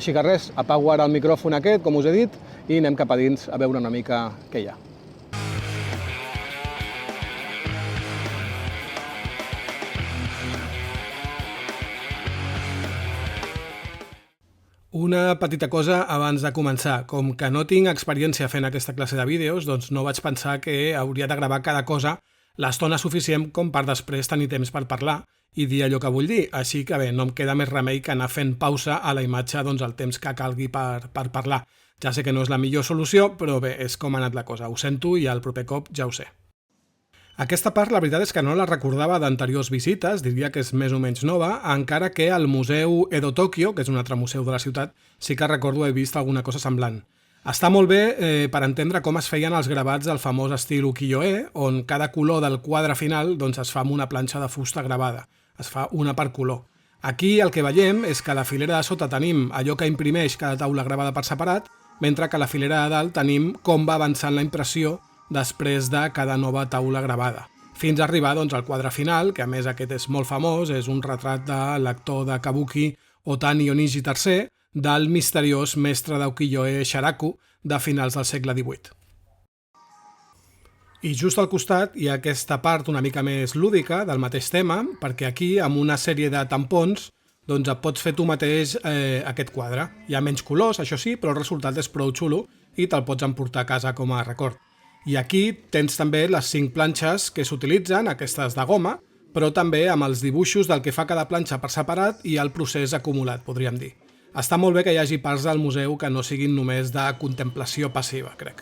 Així que res, apago ara el micròfon aquest, com us he dit, i anem cap a dins a veure una mica què hi ha. Una petita cosa abans de començar. Com que no tinc experiència fent aquesta classe de vídeos, doncs no vaig pensar que hauria de gravar cada cosa l'estona suficient com per després tenir temps per parlar i dir allò que vull dir. Així que bé, no em queda més remei que anar fent pausa a la imatge doncs, el temps que calgui per parlar. Ja sé que no és la millor solució, però bé, és com ha anat la cosa. Ho sento i el proper cop ja ho sé. Aquesta part, la veritat és que no la recordava d'anteriors visites, diria que és més o menys nova, encara que al Museu Edo Tokyo, que és un altre museu de la ciutat, sí que recordo he vist alguna cosa semblant. Està molt bé per entendre com es feien els gravats del famós estil ukiyo-e, on cada color del quadre final doncs, es fa amb una planxa de fusta gravada. Es fa una per color. Aquí el que veiem és que a la filera de sota tenim allò que imprimeix cada taula gravada per separat, mentre que a la filera de dalt tenim com va avançant la impressió després de cada nova taula gravada, fins a arribar doncs, al quadre final, que a més aquest és molt famós, és un retrat de l'actor de Kabuki Otani Onigi III, del misteriós mestre d'ukiyo-e Sharaku de finals del segle XVIII. I just al costat hi ha aquesta part una mica més lúdica del mateix tema, perquè aquí, amb una sèrie de tampons, doncs et pots fer tu mateix aquest quadre. Hi ha menys colors, això sí, però el resultat és prou xulo i te'l pots emportar a casa com a record. I aquí tens també les 5 planxes que s'utilitzen, aquestes de goma, però també amb els dibuixos del que fa cada planxa per separat i el procés acumulat, podríem dir. Està molt bé que hi hagi parts del museu que no siguin només de contemplació passiva, crec.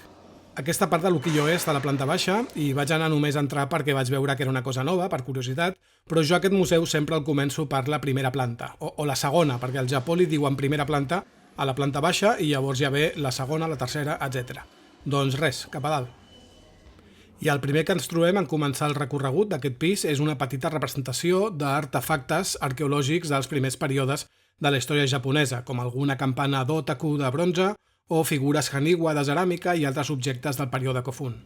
Aquesta part de l'ukiyo-e està a la planta baixa i vaig anar només a entrar perquè vaig veure que era una cosa nova, per curiositat, però jo aquest museu sempre el començo per la primera planta, o la segona, perquè al Japó li diuen primera planta a la planta baixa i llavors ja ve la segona, la tercera, etc. Doncs res, cap a dalt. I el primer que ens trobem en començar el recorregut d'aquest pis és una petita representació d'artefactes arqueològics dels primers períodes de la història japonesa, com alguna campana d'otaku de bronze o figures haniwa de ceràmica i altres objectes del període Kofun.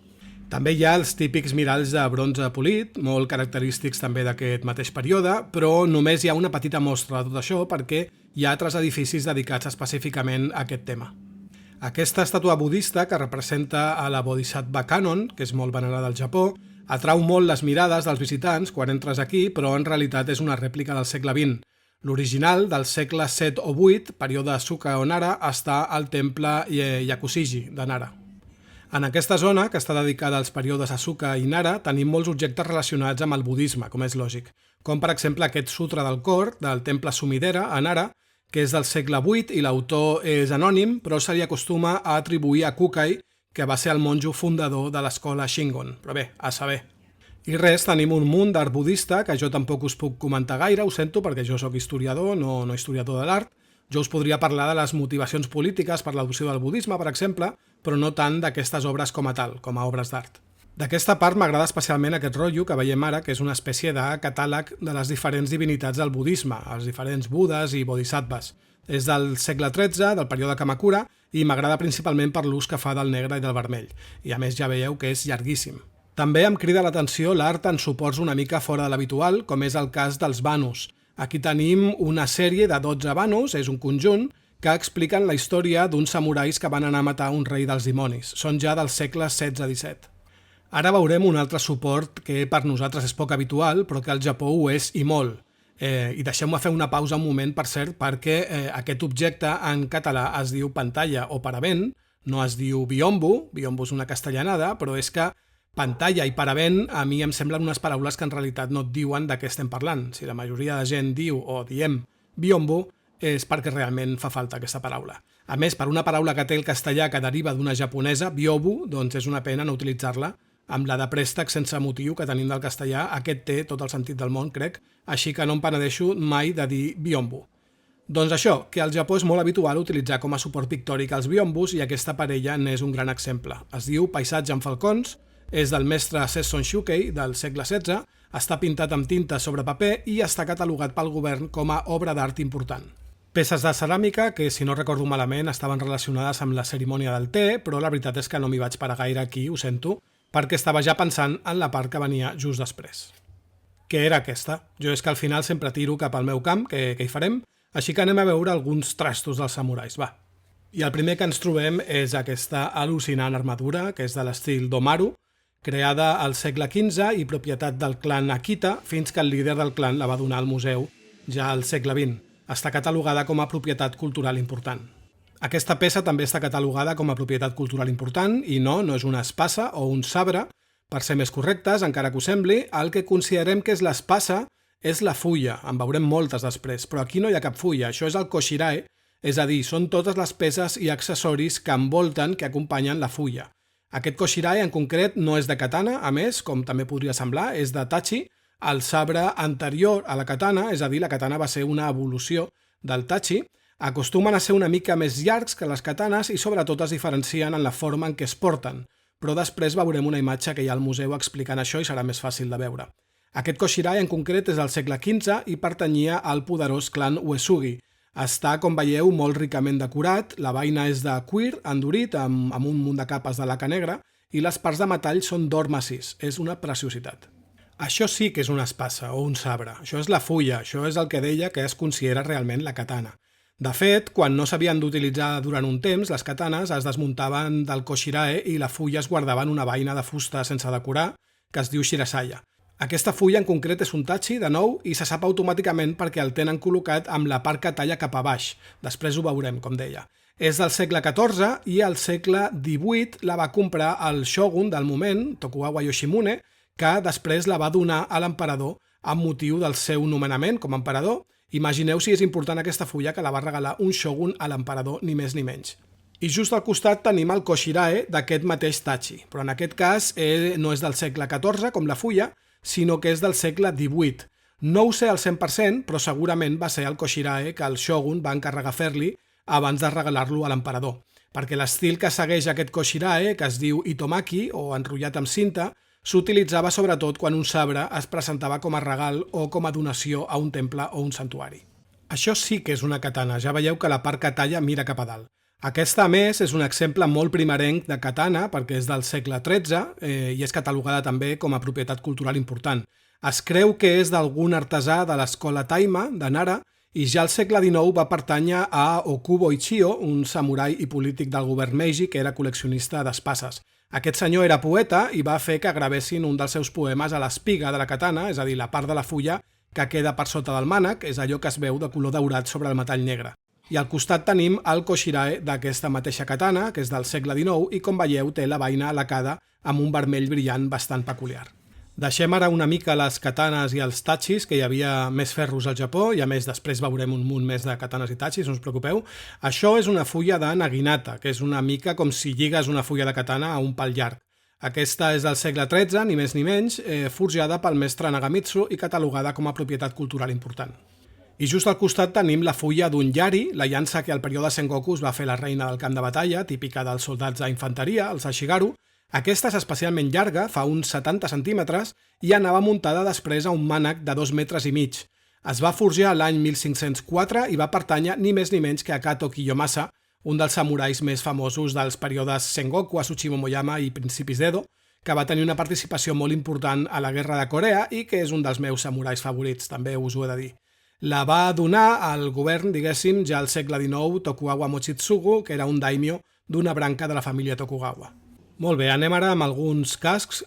També hi ha els típics miralls de bronze polit, molt característics també d'aquest mateix període, però només hi ha una petita mostra de tot això perquè hi ha altres edificis dedicats específicament a aquest tema. Aquesta estàtua budista, que representa a la Bodhisattva Kannon, que és molt venerada al Japó, atrau molt les mirades dels visitants quan entres aquí, però en realitat és una rèplica del segle XX. L'original, del segle VII o VIII, període Asuka o Nara, està al temple Yakushiji de Nara. En aquesta zona, que està dedicada als períodes Asuka i Nara, tenim molts objectes relacionats amb el budisme, com és lògic, com per exemple aquest sutra del cor del temple Sumidera a Nara, que és del segle VIII i l'autor és anònim, però se li acostuma a atribuir a Kukai, que va ser el monjo fundador de l'escola Shingon. Però bé, a saber. I res, tenim un munt d'art budista que jo tampoc us puc comentar gaire, ho sento, perquè jo sóc historiador, no historiador de l'art. Jo us podria parlar de les motivacions polítiques per l'adopció del budisme, per exemple, però no tant d'aquestes obres com a tal, com a obres d'art. D'aquesta part m'agrada especialment aquest rotllo que veiem ara, que és una espècie de catàleg de les diferents divinitats del budisme, els diferents budes i bodhisattvas. És del segle XIII, del període Kamakura, i m'agrada principalment per l'ús que fa del negre i del vermell. I a més ja veieu que és llarguíssim. També em crida l'atenció l'art en suports una mica fora de l'habitual, com és el cas dels banus. Aquí tenim una sèrie de 12 banus, és un conjunt, que expliquen la història d'uns samurais que van anar a matar un rei dels dimonis. Són ja dels segles XVI-XVII. Ara veurem un altre suport que per nosaltres és poc habitual, però que al Japó ho és i molt. I deixeu-me fer una pausa un moment, per cert, perquè aquest objecte en català es diu pantalla o paravent, no es diu biombo, biombo és una castellanada, però és que pantalla i paravent a mi em semblen unes paraules que en realitat no et diuen de què estem parlant. Si la majoria de gent diu o diem biombo, és perquè realment fa falta aquesta paraula. A més, per una paraula que té el castellà que deriva d'una japonesa, biobu, doncs és una pena no utilitzar-la. Amb la de préstec sense motiu que tenim del castellà, aquest té tot el sentit del món, crec, així que no em penedeixo mai de dir biombo. Doncs això, que al Japó és molt habitual utilitzar com a suport pictòric els biombos i aquesta parella n'és un gran exemple. Es diu Paisatge amb falcons, és del mestre Sesson Shukei del segle XVI, està pintat amb tinta sobre paper i està catalogat pel govern com a obra d'art important. Peces de ceràmica que, si no recordo malament, estaven relacionades amb la cerimònia del te, però la veritat és que no m'hi vaig parar gaire aquí, ho sento, perquè estava ja pensant en la part que venia just després. Què era aquesta? Jo és que al final sempre tiro cap al meu camp, que hi farem, Així que anem a veure alguns trastos dels samurais, va. I el primer que ens trobem és aquesta al·lucinant armadura, que és de l'estil Domaru, creada al segle XV i propietat del clan Akita, fins que el líder del clan la va donar al museu ja al segle XX. Està catalogada com a propietat cultural important. Aquesta peça també està catalogada com a propietat cultural important i no és una espasa o un sabre. Per ser més correctes, encara que ho sembli, el que considerem que és l'espasa és la fulla. En veurem moltes després, però aquí no hi ha cap fulla. Això és el koshirae, és a dir, són totes les peces i accessoris que envolten, que acompanyen la fulla. Aquest koshirae en concret no és de katana, a més, com també podria semblar, és de tachi, el sabre anterior a la katana, és a dir, la katana va ser una evolució del tachi. Acostumen a ser una mica més llargs que les katanes i sobretot es diferencien en la forma en què es porten, però després veurem una imatge que hi ha al museu explicant això i serà més fàcil de veure. Aquest koshirae en concret és del segle XV i pertanyia al poderós clan Uesugi. Està, com veieu, molt ricament decorat, la vaina és de cuir endurit amb un munt de capes de laca negra i les parts de metall són d'or massís. És una preciositat. Això sí que és una espasa o un sabre. Això és la fulla, això és el que deia que es considera realment la katana. De fet, quan no s'havien d'utilitzar durant un temps, les katanes es desmuntaven del koshirae i la fulla es guardava en una vaina de fusta sense decorar que es diu shirasaya. Aquesta fulla en concret és un tachi, de nou, i se sap automàticament perquè el tenen col·locat amb la part que talla cap a baix. Després ho veurem, com deia. És del segle XIV i al segle XVIII la va comprar el shogun del moment, Tokugawa Yoshimune, que després la va donar a l'emperador amb motiu del seu nomenament com a emperador. Imagineu si és important aquesta fulla que la va regalar un shogun a l'emperador, ni més ni menys. I just al costat tenim el koshirae d'aquest mateix tachi, però en aquest cas no és del segle XIV, com la fulla, sinó que és del segle XVIII. No ho sé al 100%, però segurament va ser el koshirae que el shogun va encarregar fer-li abans de regalar-lo a l'emperador, perquè l'estil que segueix aquest koshirae, que es diu itomaki o enrotllat amb cinta, s'utilitzava sobretot quan un sabre es presentava com a regal o com a donació a un temple o un santuari. Això sí que és una katana, ja veieu que la part que talla mira cap a dalt. Aquesta, a més, és un exemple molt primerenc de katana perquè és del segle XIII i és catalogada també com a propietat cultural important. Es creu que és d'algun artesà de l'escola Taima, de Nara, i ja al segle XIX va pertànyer a Okubo Ichio, un samurai i polític del govern Meiji que era col·leccionista d'espases. Aquest senyor era poeta i va fer que gravessin un dels seus poemes a l'espiga de la katana, és a dir, la part de la fulla que queda per sota del mànec, és allò que es veu de color daurat sobre el metall negre. I al costat tenim el koshirae d'aquesta mateixa katana, que és del segle XIX, i com veieu té la vaina lacada amb un vermell brillant bastant peculiar. Deixem ara una mica les katanes i els tachis, que hi havia més ferros al Japó, i a més després veurem un munt més de katanes i tachis, no us preocupeu. Això és una fulla de naginata, que és una mica com si lligues una fulla de katana a un pal llarg. Aquesta és del segle XIII, ni més ni menys, forjada pel mestre Nagamitsu i catalogada com a propietat cultural important. I just al costat tenim la fulla d'un yari, la llança que al període Sengoku es va fer la reina del camp de batalla, típica dels soldats d'infanteria, els Ashigaru. Aquesta és especialment llarga, fa uns 70 centímetres, i anava muntada després a un mànec de 2 metres i mig. Es va forjar l'any 1504 i va pertànyer ni més ni menys que a Kato Kiyomasa, un dels samurais més famosos dels períodes Sengoku, Tsushima Moyama i principis d'Edo, que va tenir una participació molt important a la Guerra de Corea i que és un dels meus samurais favorits, també us ho he de dir. La va donar al govern, diguéssim, ja al segle XIX, Tokugawa Mochizugu, que era un daimyo d'una branca de la família Tokugawa. Molt bé, anem ara amb alguns cascs,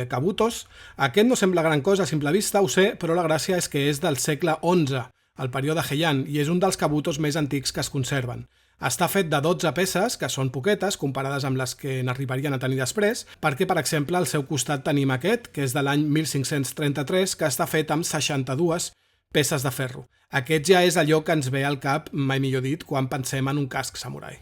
kabutos. Aquest no sembla gran cosa a simple vista, ho sé, però la gràcia és que és del segle XI, el període Heian, i és un dels kabutos més antics que es conserven. Està fet de 12 peces, que són poquetes, comparades amb les que n'arribarien a tenir després, perquè, per exemple, al seu costat tenim aquest, que és de l'any 1533, que està fet amb 62 peces de ferro. Aquest ja és allò que ens ve al cap, mai millor dit, quan pensem en un casc samurai.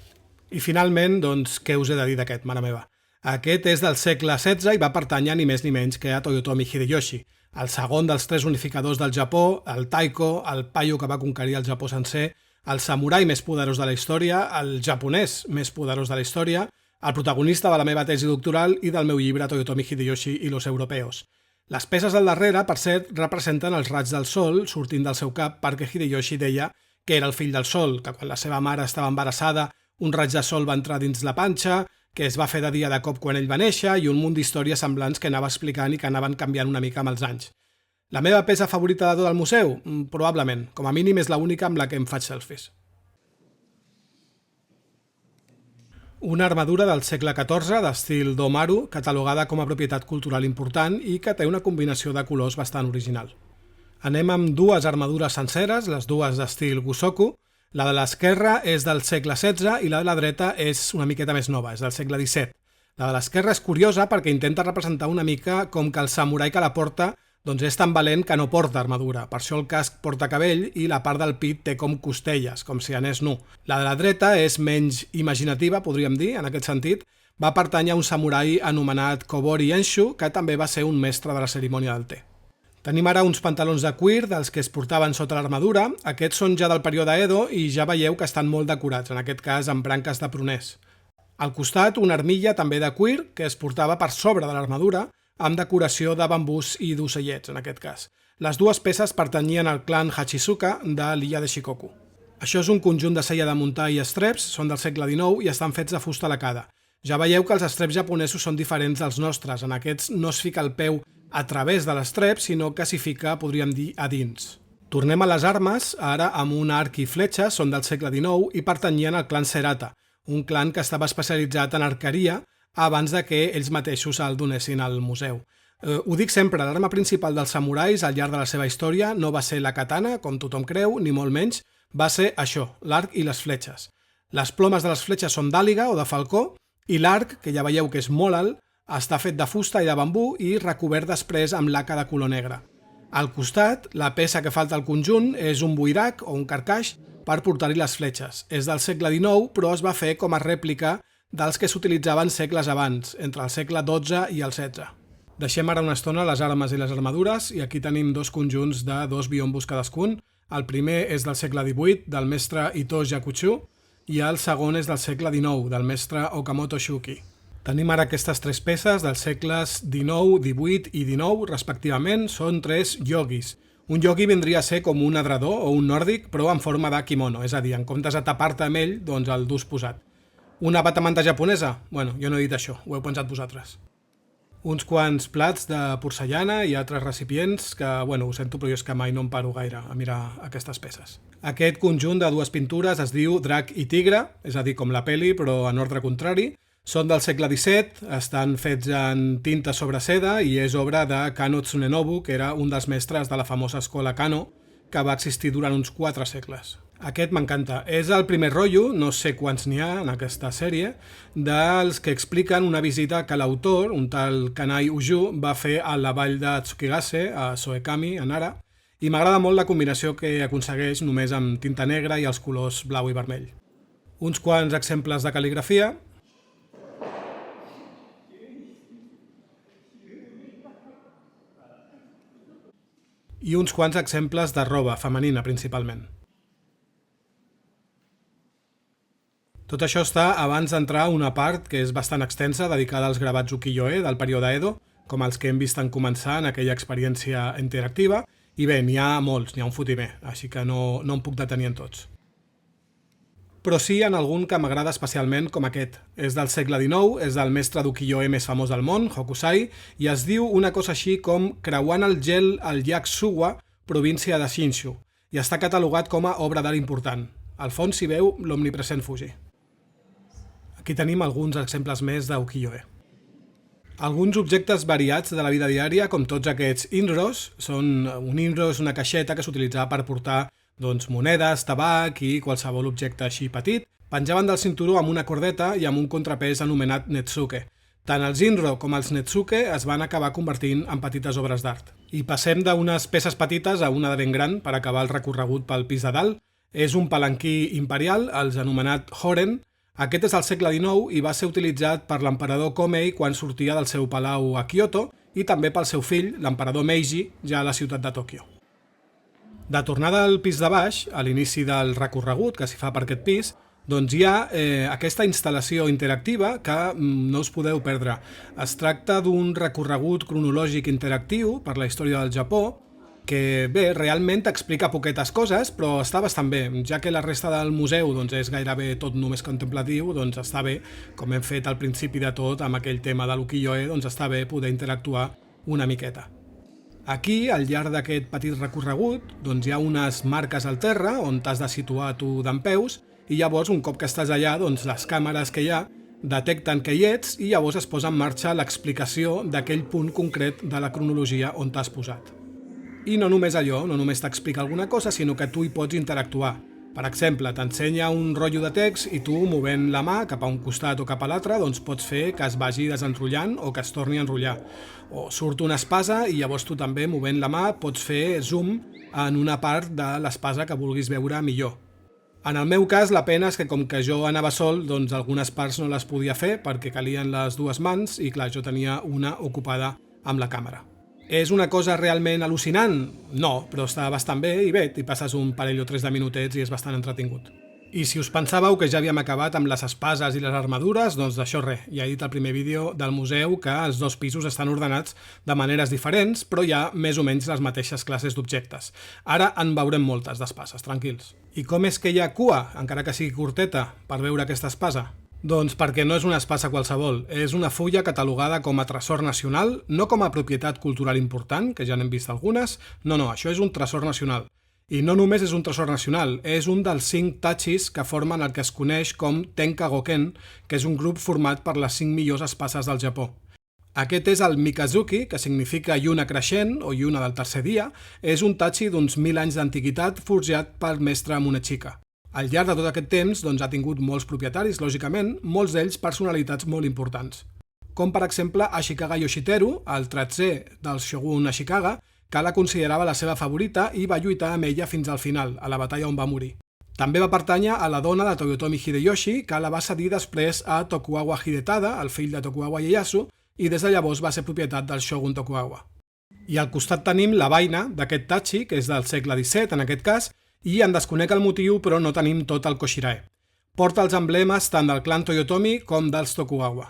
I finalment, doncs, què us he de dir d'aquest, mare meva? Aquest és del segle XVI i va pertànyer ni més ni menys que a Toyotomi Hideyoshi, el segon dels 3 unificadors del Japó, el Taiko, el paio que va conquerir el Japó sencer, el samurai més poderós de la història, el japonès més poderós de la història, el protagonista de la meva tesi doctoral i del meu llibre Toyotomi Hideyoshi i los europeos. Les peces al darrere, per cert, representen els raigs del sol sortint del seu cap perquè Hideyoshi deia que era el fill del sol, que quan la seva mare estava embarassada un raig de sol va entrar dins la panxa, que es va fer de dia de cop quan ell va néixer i un munt d'històries semblants que anava explicant i que anaven canviant una mica amb els anys. La meva peça favorita de tot el museu? Probablement. Com a mínim és l'única amb la que em faig selfies. Una armadura del segle XIV d'estil Domaru, catalogada com a propietat cultural important i que té una combinació de colors bastant original. Anem amb dues armadures senceres, les dues d'estil Gusoku. La de l'esquerra és del segle XVI i la de la dreta és una miqueta més nova, és del segle XVII. La de l'esquerra és curiosa perquè intenta representar una mica com que el samurai que la porta és tan valent que no porta armadura. Per això el casc porta cabell i la part del pit té com costelles, com si anés nu. La de la dreta és menys imaginativa, podríem dir, en aquest sentit. Va pertànyer a un samurai anomenat Kobori Enshu, que també va ser un mestre de la cerimònia del te. Tenim ara uns pantalons de cuir dels que es portaven sota l'armadura. Aquests són ja del període Edo i ja veieu que estan molt decorats, en aquest cas amb branques de pruners. Al costat, una armilla també de cuir que es portava per sobre de l'armadura, amb decoració de bambús i d'ocellets, en aquest cas. Les dues peces pertanyien al clan Hachizuka de l'illa de Shikoku. Això és un conjunt de sella de muntar i estreps, són del segle XIX i estan fets de fusta lacada. Ja veieu que els estreps japonesos són diferents dels nostres. En aquests no es fica el peu a través de l'estrep, sinó que s'hi fica, podríem dir, a dins. Tornem a les armes, ara amb un arc i fletxes, són del segle XIX i pertanyien al clan Serata, un clan que estava especialitzat en arqueria abans de que ells mateixos el donessin al museu. Ho dic sempre, l'arma principal dels samurais al llarg de la seva història no va ser la katana, com tothom creu, ni molt menys, va ser això, l'arc i les fletxes. Les plomes de les fletxes són d'àliga o de falcó i l'arc, que ja veieu que és molt alt, està fet de fusta i de bambú i recobert després amb laca de color negre. Al costat, la peça que falta al conjunt és un buirac o un carcaix per portar-hi les fletxes. És del segle XIX, però es va fer com a rèplica dels que s'utilitzaven segles abans, entre el segle XII i el XVI. Deixem ara una estona les armes i les armadures i aquí tenim dos conjunts de dos biombos cadascun. El primer és del segle XVIII, del mestre Ito Jakuchu, i el segon és del segle XIX, del mestre Okamoto Shuki. Tenim ara aquestes tres peces dels segles XIX, XVIII i XIX, respectivament, són tres yogis. Un yogi vindria a ser com un adredor o un nòrdic, però en forma de kimono, és a dir, en comptes de tapar-te amb ell, doncs el dus posat. Una batamanta japonesa? Bueno, jo no he dit això, ho heu pensat vosaltres. Uns quants plats de porcellana i altres recipients que, bueno, ho sento, però jo és que mai no em paro gaire a mirar aquestes peces. Aquest conjunt de dues pintures es diu Drac i Tigre, és a dir, com la peli, però en ordre contrari. Són del segle XVII, estan fets en tinta sobre seda i és obra de Kano Tsunenobu, que era un dels mestres de la famosa escola Kano, que va existir durant uns 4 segles. Aquest m'encanta. És el primer rotllo, no sé quants n'hi ha en aquesta sèrie, dels que expliquen una visita que l'autor, un tal Kanai Uju, va fer a la vall de Tsukigase, a Soekami, a Nara, i m'agrada molt la combinació que aconsegueix només amb tinta negra i els colors blau i vermell. Uns quants exemples de cal·ligrafia. I uns quants exemples de roba femenina, principalment. Tot això està abans d'entrar a una part que és bastant extensa dedicada als gravats ukiyo-e del període Edo, com els que hem vist en començar en aquella experiència interactiva, i bé, n'hi ha molts, n'hi ha un fotimer, així que no em puc detenir en tots. Però sí en algun que m'agrada especialment com aquest. És del segle XIX, és del mestre d'ukiyo-e més famós del món, Hokusai, i es diu una cosa així com creuant el gel al llac Suwa, província de Shinshu, i està catalogat com a obra d'art important. Al fons s'hi veu l'omnipresent Fuji. Aquí tenim alguns exemples més d'ukiyo-e. Alguns objectes variats de la vida diària, com tots aquests inros, un inro és una caixeta que s'utilitzava per portar monedes, tabac i qualsevol objecte així petit, penjaven del cinturó amb una cordeta i amb un contrapès anomenat netsuke. Tant els inro com els netsuke es van acabar convertint en petites obres d'art. I passem d'unes peces petites a una de ben gran per acabar el recorregut pel pis de dalt. És un palanquí imperial, els anomenat Horen. Aquest és del segle XIX i va ser utilitzat per l'emperador Komei quan sortia del seu palau a Kyoto i també pel seu fill, l'emperador Meiji, ja a la ciutat de Tòquio. De tornada al pis de baix, a l'inici del recorregut que s'hi fa per aquest pis, doncs hi ha aquesta instal·lació interactiva que no us podeu perdre. Es tracta d'un recorregut cronològic interactiu per la història del Japó, que bé, realment explica poquetes coses, però està bastant bé. Ja que la resta del museu és gairebé tot només contemplatiu, doncs està bé, com hem fet al principi de tot amb aquell tema de l'ukiyo-e, doncs està bé poder interactuar una miqueta. Aquí, al llarg d'aquest petit recorregut, doncs hi ha unes marques al terra on t'has de situar tu dempeus i llavors, un cop que estàs allà, doncs les càmeres que hi ha detecten que hi ets i llavors es posa en marxa l'explicació d'aquell punt concret de la cronologia on t'has posat. I no només allò, no només t'explica alguna cosa, sinó que tu hi pots interactuar. Per exemple, t'ensenya un rotllo de text i tu, movent la mà cap a un costat o cap a l'altre, doncs pots fer que es vagi desenrotllant o que es torni a enrotllar. O surt una espasa i llavors tu també, movent la mà, pots fer zoom en una part de l'espasa que vulguis veure millor. En el meu cas, la pena és que com que jo anava sol, doncs algunes parts no les podia fer perquè calien les dues mans i clar, jo tenia una ocupada amb la càmera. És una cosa realment al·lucinant? No, però està bastant bé i bé, t'hi passes un parell o tres de minutets i és bastant entretingut. I si us pensàveu que ja havíem acabat amb les espases i les armadures, doncs d'això res. Ja he dit al primer vídeo del museu que els dos pisos estan ordenats de maneres diferents, però hi ha més o menys les mateixes classes d'objectes. Ara en veurem moltes d'espases, tranquils. I com és que hi ha cua, encara que sigui curteta, per veure aquesta espasa? Doncs perquè no és una espasa qualsevol, és una fulla catalogada com a tresor nacional, no com a propietat cultural important, que ja n'hem vist algunes, no, això és un tresor nacional. I no només és un tresor nacional, és un dels 5 tachis que formen el que es coneix com Tenka Goken, que és un grup format per les 5 millors espases del Japó. Aquest és el Mikazuki, que significa lluna creixent o lluna del tercer dia, és un tachi d'uns 1000 anys d'antiguitat forjat pel mestre Munechika. Al llarg de tot aquest temps ha tingut molts propietaris, lògicament, molts d'ells personalitats molt importants. Com per exemple Ashikaga Yoshiteru, el tretzè del shogun Ashikaga, que la considerava la seva favorita i va lluitar amb ella fins al final, a la batalla on va morir. També va pertànyer a la dona de Toyotomi Hideyoshi, que la va cedir després a Tokugawa Hidetada, el fill de Tokugawa Ieyasu, i des de llavors va ser propietat del shogun Tokugawa. I al costat tenim la vaina d'aquest tachi, que és del segle XVII en aquest cas, i en desconec el motiu, però no tenim tot el Koshirae. Porta els emblemes tant del clan Toyotomi com dels Tokugawa.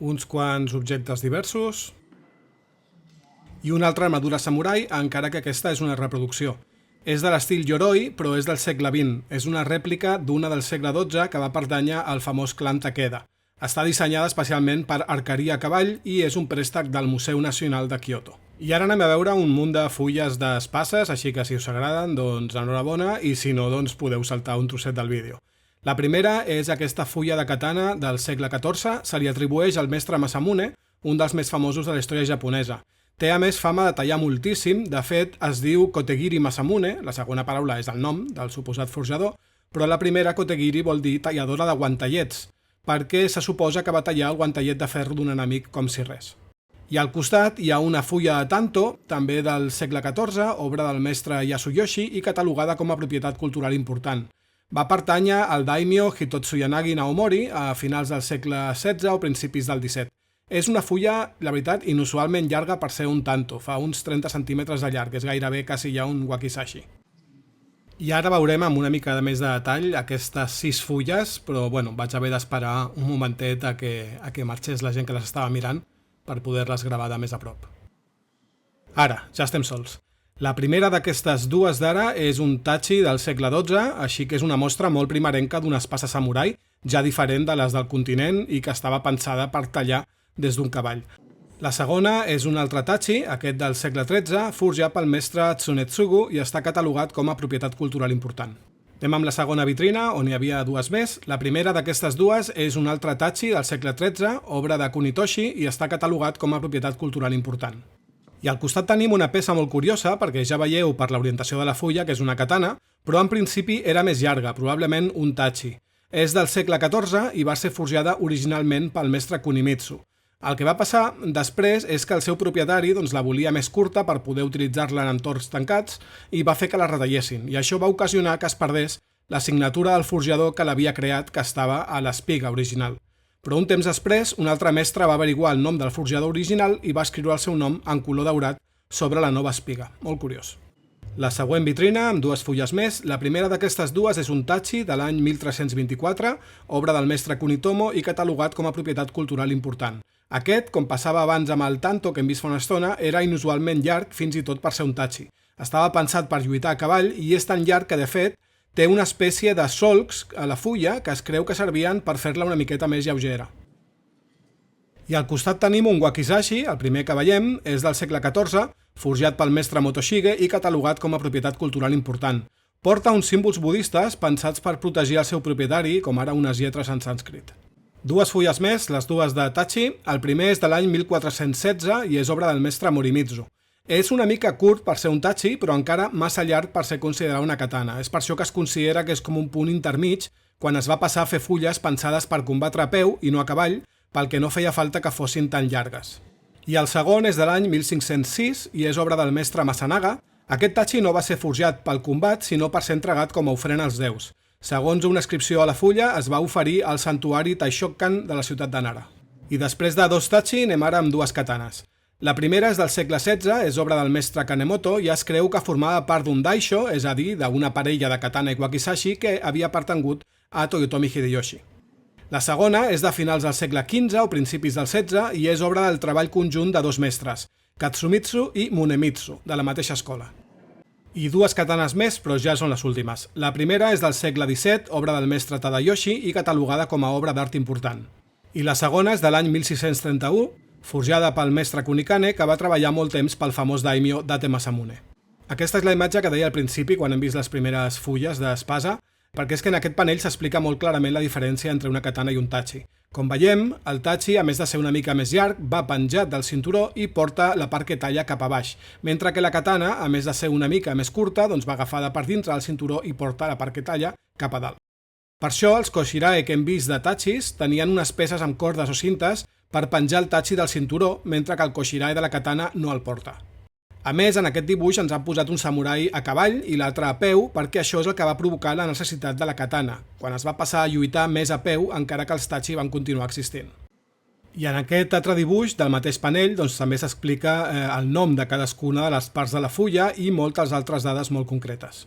Uns quants objectes diversos. I una altra armadura samurai, encara que aquesta és una reproducció. És de l'estil Yoroi, però és del segle XX. És una rèplica d'una del segle XII que va pertànyer al famós clan Takeda. Està dissenyada especialment per arqueria a cavall i és un préstec del Museu Nacional de Kyoto. I ara anem a veure un munt de fulles d'espases, així que si us agraden, doncs enhorabona, i si no, doncs podeu saltar un trosset del vídeo. La primera és aquesta fulla de katana del segle XIV, se li atribueix al mestre Masamune, un dels més famosos de la història japonesa. Té a més fama de tallar moltíssim, de fet es diu Kotegiri Masamune, la segona paraula és el nom del suposat forjador, però la primera Kotegiri vol dir talladora de guantallets, perquè se suposa que va tallar el guantallet de ferro d'un enemic com si res. I al costat hi ha una fulla de tanto, també del segle XIV, obra del mestre Yasuyoshi i catalogada com a propietat cultural important. Va pertànyer al daimyo Hitotsuyanagi Naomori a finals del segle XVI o principis del XVII. És una fulla, la veritat, inusualment llarga per ser un tanto, fa uns 30 centímetres de llarg, és gairebé quasi ja un wakizashi. I ara veurem amb una mica de més de detall aquestes 6 fulles, però bueno, vaig haver d'esperar un momentet a que marxés la gent que les estava mirant per poder-les gravar de més a prop. Ara, ja estem sols. La primera d'aquestes dues d'ara és un tachi del segle XII, així que és una mostra molt primerenca d'una espasa samurai, ja diferent de les del continent i que estava pensada per tallar des d'un cavall. La segona és un altre tachi, aquest del segle XIII, forjat pel mestre Tsunetsugu i està catalogat com a propietat cultural important. Anem amb la segona vitrina, on hi havia dues més. La primera d'aquestes dues és un altre tachi del segle XIII, obra de Kunitoshi, i està catalogat com a propietat cultural important. I al costat tenim una peça molt curiosa, perquè ja veieu per l'orientació de la fulla que és una katana, però en principi era més llarga, probablement un tachi. És del segle XIV i va ser forjada originalment pel mestre Kunimitsu. El que va passar després és que el seu propietari la volia més curta per poder utilitzar-la en entorns tancats i va fer que la retallessin, i això va ocasionar que es perdés la signatura del forjador que l'havia creat, que estava a l'espiga original. Però un temps després, un altre mestre va averiguar el nom del forjador original i va escriure el seu nom en color daurat sobre la nova espiga. Molt curiós. La següent vitrina, amb dues fulles més, la primera d'aquestes dues és un tachi de l'any 1324, obra del mestre Kunitomo i catalogat com a propietat cultural important. Aquest, com passava abans amb el tanto que hem vist fa una estona, era inusualment llarg fins i tot per ser un tachi. Estava pensat per lluitar a cavall i és tan llarg que, de fet, té una espècie de solcs a la fulla que es creu que servien per fer-la una miqueta més lleugera. I al costat tenim un wakizashi, el primer que veiem, és del segle XIV, forjat pel mestre Motoshige i catalogat com a propietat cultural important. Porta uns símbols budistes pensats per protegir el seu propietari, com ara unes lletres en sànscrit. Dues fulles més, les dues de Tachi. El primer és de l'any 1416 i és obra del mestre Morimitsu. És una mica curt per ser un Tachi, però encara massa llarg per ser considerat una katana. És per això que es considera que és com un punt intermig quan es va passar a fer fulles pensades per combatre a peu i no a cavall, pel que no feia falta que fossin tan llargues. I el segon és de l'any 1506 i és obra del mestre Masanaga. Aquest Tachi no va ser forjat pel combat, sinó per ser entregat com a ofrena als déus. Segons una inscripció a la fulla, es va oferir al santuari Taishokan de la ciutat de Nara. I després de dos Tachi, anem ara amb dues katanes. La primera és del segle XVI, és obra del mestre Kanemoto i es creu que formava part d'un daisho, és a dir, d'una parella de katana i wakizashi que havia pertangut a Toyotomi Hideyoshi. La segona és de finals del segle XV o principis del XVI i és obra del treball conjunt de dos mestres, Katsumitsu i Munemitsu, de la mateixa escola. I dues katanes més, però ja són les últimes. La primera és del segle XVII, obra del mestre Tadayoshi i catalogada com a obra d'art important. I la segona és de l'any 1631, forjada pel mestre Kunikane, que va treballar molt temps pel famós daimyo Date Masamune. Aquesta és la imatge que deia al principi quan hem vist les primeres fulles d'espasa, perquè és que en aquest panell s'explica molt clarament la diferència entre una katana i un tachi. Com veiem, el tachi, a més de ser una mica més llarg, va penjat del cinturó i porta la part que talla cap a baix, mentre que la katana, a més de ser una mica més curta, doncs va agafada per dintre del cinturó i porta la part que talla cap a dalt. Per això, els koshirae que hem vist de tachis tenien unes peces amb cordes o cintes per penjar el tachi del cinturó, mentre que el koshirae de la katana no el porta. A més, en aquest dibuix ens han posat un samurai a cavall i l'altre a peu perquè això és el que va provocar la necessitat de la katana, quan es va passar a lluitar més a peu encara que els tachi van continuar existint. I en aquest altre dibuix del mateix panell doncs, també s'explica el nom de cadascuna de les parts de la fulla i moltes altres dades molt concretes.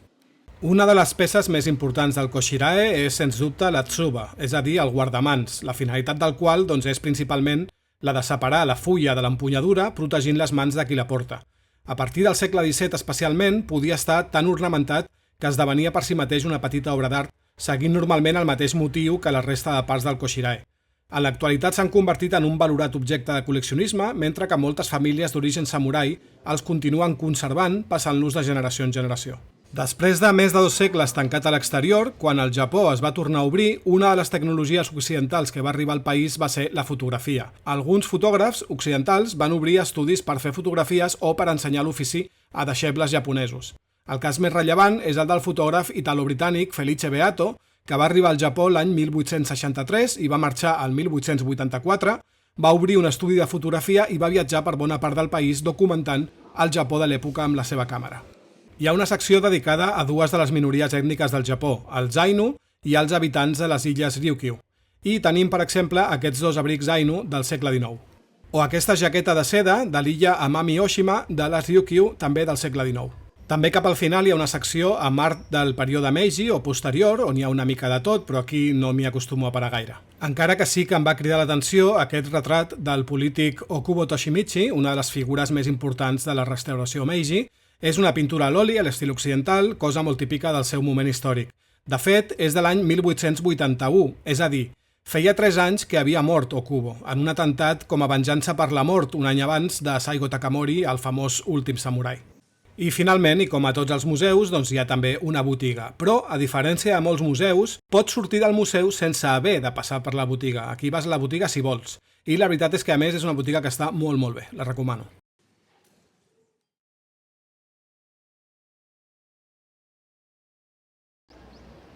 Una de les peces més importants del koshirae és, sens dubte, la tsuba, és a dir, el guardamans, la finalitat del qual doncs, és principalment la de separar la fulla de l'empunyadura protegint les mans de qui la porta. A partir del segle XVII especialment podia estar tan ornamentat que esdevenia per si mateix una petita obra d'art, seguint normalment el mateix motiu que la resta de parts del koshirae. En l'actualitat s'han convertit en un valorat objecte de col·leccionisme, mentre que moltes famílies d'origen samurai els continuen conservant, passant-los de generació en generació. Després de més de 2 segles tancat a l'exterior, quan el Japó es va tornar a obrir, una de les tecnologies occidentals que va arribar al país va ser la fotografia. Alguns fotògrafs occidentals van obrir estudis per fer fotografies o per ensenyar l'ofici a deixebles japonesos. El cas més rellevant és el del fotògraf italo-britànic Felice Beato, que va arribar al Japó l'any 1863 i va marxar al 1884, va obrir un estudi de fotografia i va viatjar per bona part del país documentant el Japó de l'època amb la seva càmera. Hi ha una secció dedicada a dues de les minories ètniques del Japó, els Ainu i els habitants de les illes Ryukyu. I tenim, per exemple, aquests dos abrics Ainu del segle XIX. O aquesta jaqueta de seda de l'illa Amami Oshima de les Ryukyu, també del segle XIX. També cap al final hi ha una secció amb art del període Meiji o posterior, on hi ha una mica de tot, però aquí no m'hi acostumo a parar gaire. Encara que sí que em va cridar l'atenció aquest retrat del polític Okubo Toshimichi, una de les figures més importants de la restauració Meiji. És una pintura a l'oli a l'estil occidental, cosa molt típica del seu moment històric. De fet, és de l'any 1881, és a dir, feia 3 anys que havia mort Okubo, en un atemptat com a venjança per la mort un any abans de Saigo Takamori, el famós últim samurai. I finalment, i com a tots els museus, doncs hi ha també una botiga. Però, a diferència de molts museus, pots sortir del museu sense haver de passar per la botiga. Aquí vas a la botiga si vols. I la veritat és que, a més, és una botiga que està molt bé. La recomano.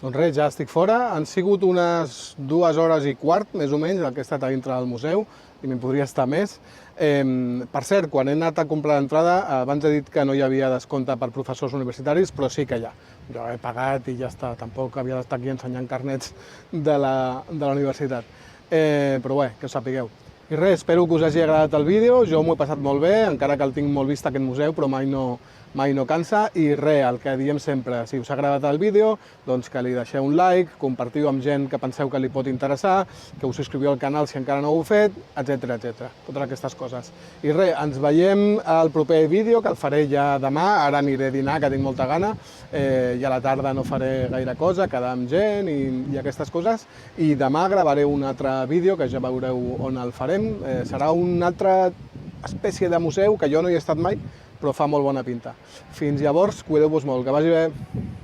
Doncs res, ja estic fora. Han sigut unes 2 hores i quart, més o menys, el que he estat a dintre del museu, i m'hi podria estar més. Per cert, quan he anat a comprar l'entrada, abans he dit que no hi havia descompte per professors universitaris, però sí que hi ha. Jo he pagat i ja està, tampoc havia d'estar aquí ensenyant carnets de la universitat. Però bé, que ho sapigueu. I res, espero que us hagi agradat el vídeo, jo m'ho he passat molt bé, encara que el tinc molt vist aquest museu, però mai no mai no cansa, i res, el que diem sempre, si us ha agradat el vídeo, doncs que li deixeu un like, compartiu amb gent que penseu que li pot interessar, que us subscriviu al canal si encara no ho heu fet, etc etc. Totes aquestes coses. I res, ens veiem al proper vídeo, que el faré ja demà, ara aniré a dinar, que tinc molta gana, i a la tarda no faré gaire cosa, quedar amb gent i aquestes coses, i demà gravaré un altre vídeo, que ja veureu on el farem, serà una altra espècie de museu, que jo no hi he estat mai, però fa molt bona pinta. Fins llavors, cuideu-vos molt, que vagi bé!